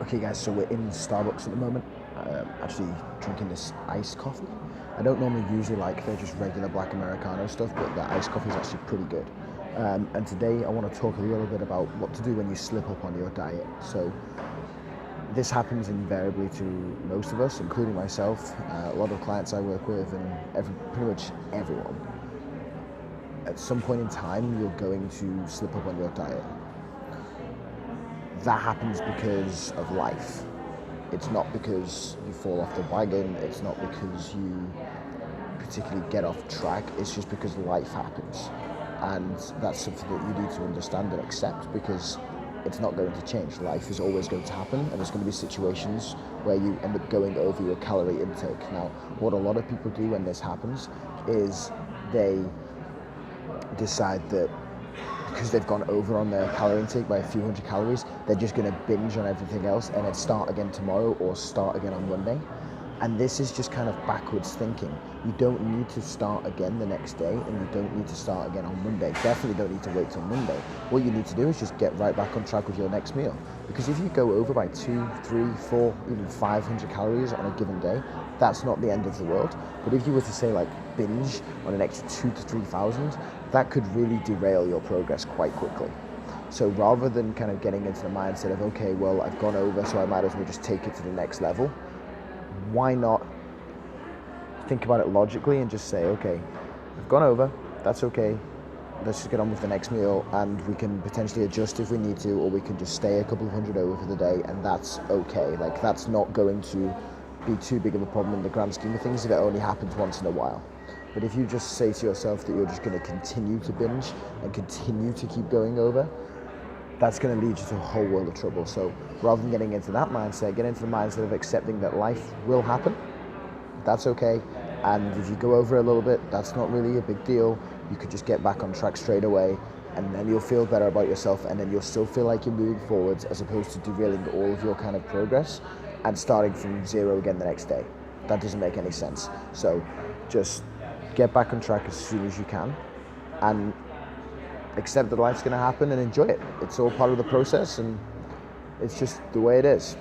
Okay guys, so we're in Starbucks at the moment, actually drinking this iced coffee. I don't normally usually like the just regular black Americano stuff, but the iced coffee is actually pretty good. And today I want to talk a little bit about what to do when you slip up on your diet. So this happens invariably to most of us, including myself, a lot of clients I work with, and pretty much everyone. At some point in time, you're going to slip up on your diet. That happens because of life. It's not because you fall off the wagon, it's not because you particularly get off track, it's just because life happens. And that's something that you need to understand and accept, because it's not going to change. Life is always going to happen, and there's going to be situations where you end up going over your calorie intake. Now, what a lot of people do when this happens is they decide that because they've gone over on their calorie intake by a few hundred calories, they're just going to binge on everything else and then start again tomorrow or start again on Monday. And this is just kind of backwards thinking. You don't need to start again the next day, and you don't need to start again on Monday. Definitely don't need to wait till Monday. What you need to do is just get right back on track with your next meal. Because if you go over by 2, 3, 4, even 500 calories on a given day, that's not the end of the world. But if you were to say like binge on an extra 2 to 3,000, that could really derail your progress quite quickly. So rather than kind of getting into the mindset of, okay, well, I've gone over, so I might as well just take it to the next level, why not think about it logically and just say, okay, I've gone over, that's okay, let's just get on with the next meal, and we can potentially adjust if we need to, or we can just stay a couple of hundred over for the day, and that's okay. Like, that's not going to be too big of a problem in the grand scheme of things if it only happens once in a while. But if you just say to yourself that you're just going to continue to binge and continue to keep going over, that's going to lead you to a whole world of trouble. So rather than getting into that mindset, get into the mindset of accepting that life will happen. That's okay. And if you go over a little bit, that's not really a big deal. You could just get back on track straight away, and then you'll feel better about yourself, and then you'll still feel like you're moving forwards, as opposed to derailing all of your kind of progress and starting from zero again the next day. That doesn't make any sense. So just get back on track as soon as you can, and accept that life's going to happen and enjoy it. It's all part of the process, and it's just the way it is.